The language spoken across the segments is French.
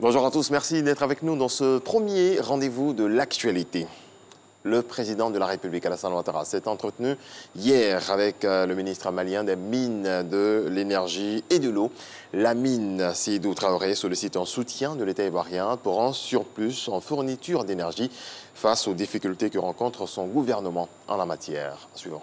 Bonjour à tous, merci d'être avec nous dans ce premier rendez-vous de l'actualité. Le président de la République, Alassane Ouattara, s'est entretenu hier avec le ministre malien des Mines, de l'Énergie et de l'Eau. La mine Seydou Traoré sollicite un soutien de l'État ivoirien pour un surplus en fourniture d'énergie face aux difficultés que rencontre son gouvernement en la matière. Suivant.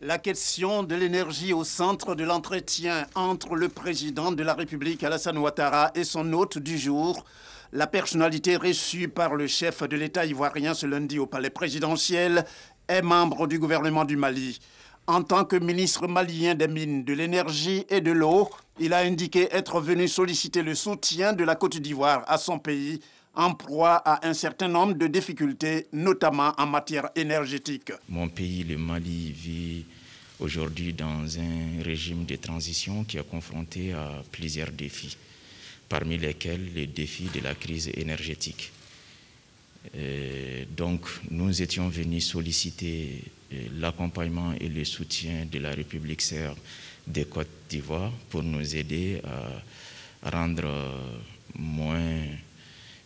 La question de l'énergie au centre de l'entretien entre le président de la République, Alassane Ouattara, et son hôte du jour, la personnalité reçue par le chef de l'État ivoirien ce lundi au palais présidentiel, est membre du gouvernement du Mali. En tant que ministre malien des Mines, de l'Énergie et de l'Eau, il a indiqué être venu solliciter le soutien de la Côte d'Ivoire à son pays, en proie à un certain nombre de difficultés, notamment en matière énergétique. Mon pays, le Mali, vit aujourd'hui dans un régime de transition qui est confronté à plusieurs défis, parmi lesquels le défi de la crise énergétique. Donc, nous étions venus solliciter l'accompagnement et le soutien de la République sœur des Côtes d'Ivoire pour nous aider à rendre moins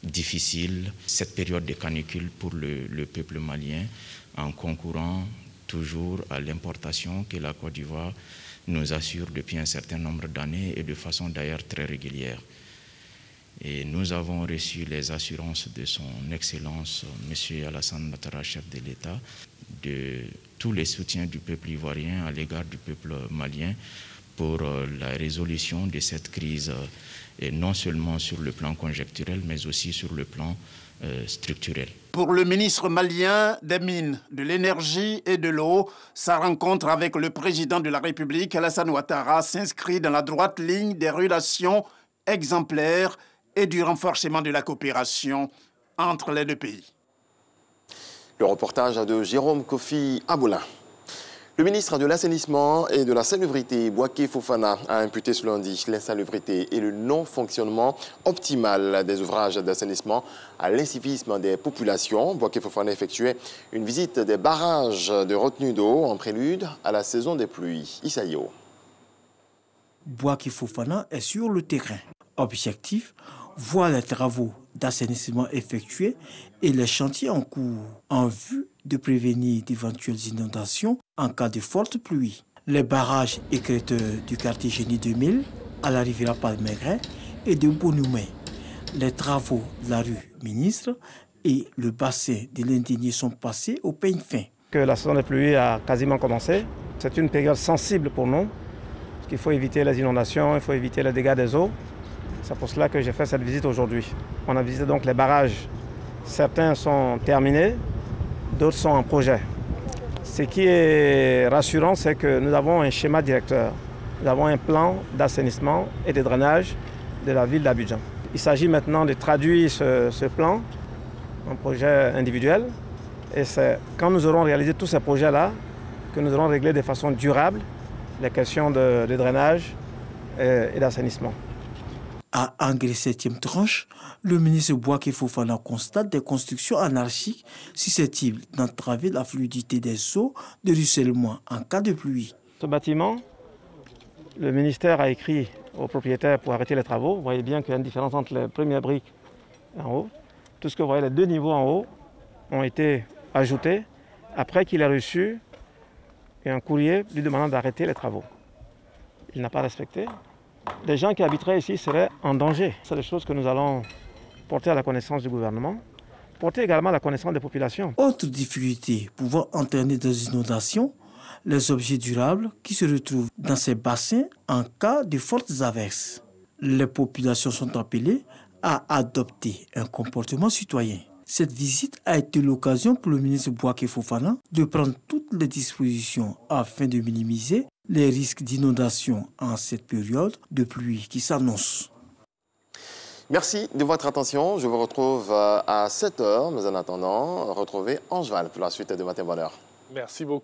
difficile cette période de canicule pour le peuple malien en concourant toujours à l'importation que la Côte d'Ivoire nous assure depuis un certain nombre d'années et de façon d'ailleurs très régulière. Et nous avons reçu les assurances de son Excellence, M. Alassane Ouattara, chef de l'État, de tous les soutiens du peuple ivoirien à l'égard du peuple malien pour la résolution de cette crise, et non seulement sur le plan conjoncturel, mais aussi sur le plan structurel. Pour le ministre malien des Mines, de l'Énergie et de l'Eau, sa rencontre avec le président de la République, Alassane Ouattara, s'inscrit dans la droite ligne des relations exemplaires et du renforcement de la coopération entre les deux pays. Le reportage de Jérôme Kofi Aboulin. Le ministre de l'Assainissement et de la Salubrité, Bouaké Fofana, a imputé ce lundi l'insalubrité et le non-fonctionnement optimal des ouvrages d'assainissement à l'incivisme des populations. Bouaké Fofana effectuait une visite des barrages de retenue d'eau en prélude à la saison des pluies. Isaïo. Bouaké Fofana est sur le terrain. Objectif, voir les travaux d'assainissement effectués et les chantiers en cours en vue de prévenir d'éventuelles inondations en cas de forte pluie. Les barrages écrêteurs du quartier Génie 2000 à la rivière Palmeirin et de Bonoumé. Les travaux de la rue Ministre et le bassin de l'Indigné sont passés au peigne fin. Que la saison des pluies a quasiment commencé. C'est une période sensible pour nous, parce qu'il faut éviter les inondations, il faut éviter les dégâts des eaux. C'est pour cela que j'ai fait cette visite aujourd'hui. On a visité donc les barrages. Certains sont terminés, d'autres sont en projet. Ce qui est rassurant, c'est que nous avons un schéma directeur. Nous avons un plan d'assainissement et de drainage de la ville d'Abidjan. Il s'agit maintenant de traduire ce plan en projet individuel. Et c'est quand nous aurons réalisé tous ces projets-là que nous aurons réglé de façon durable les questions de drainage et d'assainissement. À Angré 7e tranche, le ministre Bouaké Fofana constate des constructions anarchiques susceptibles d'entraver la fluidité des eaux de ruissellement en cas de pluie. Ce bâtiment, le ministère a écrit au propriétaire pour arrêter les travaux. Vous voyez bien qu'il y a une différence entre les premières briques en haut. Tout ce que vous voyez, les deux niveaux en haut, ont été ajoutés après qu'il ait reçu un courrier lui demandant d'arrêter les travaux. Il n'a pas respecté. Les gens qui habiteraient ici seraient en danger. C'est des choses que nous allons porter à la connaissance du gouvernement, porter également à la connaissance des populations. Autre difficulté pouvant entraîner des inondations, les objets durables qui se retrouvent dans ces bassins en cas de fortes averses. Les populations sont appelées à adopter un comportement citoyen. Cette visite a été l'occasion pour le ministre Bouaké Fofana de prendre toutes les dispositions afin de minimiser les risques d'inondation en cette période de pluie qui s'annonce. Merci de votre attention. Je vous retrouve à 7h, mais en attendant, retrouvez Angeval pour la suite de Matin Bonheur. Merci beaucoup.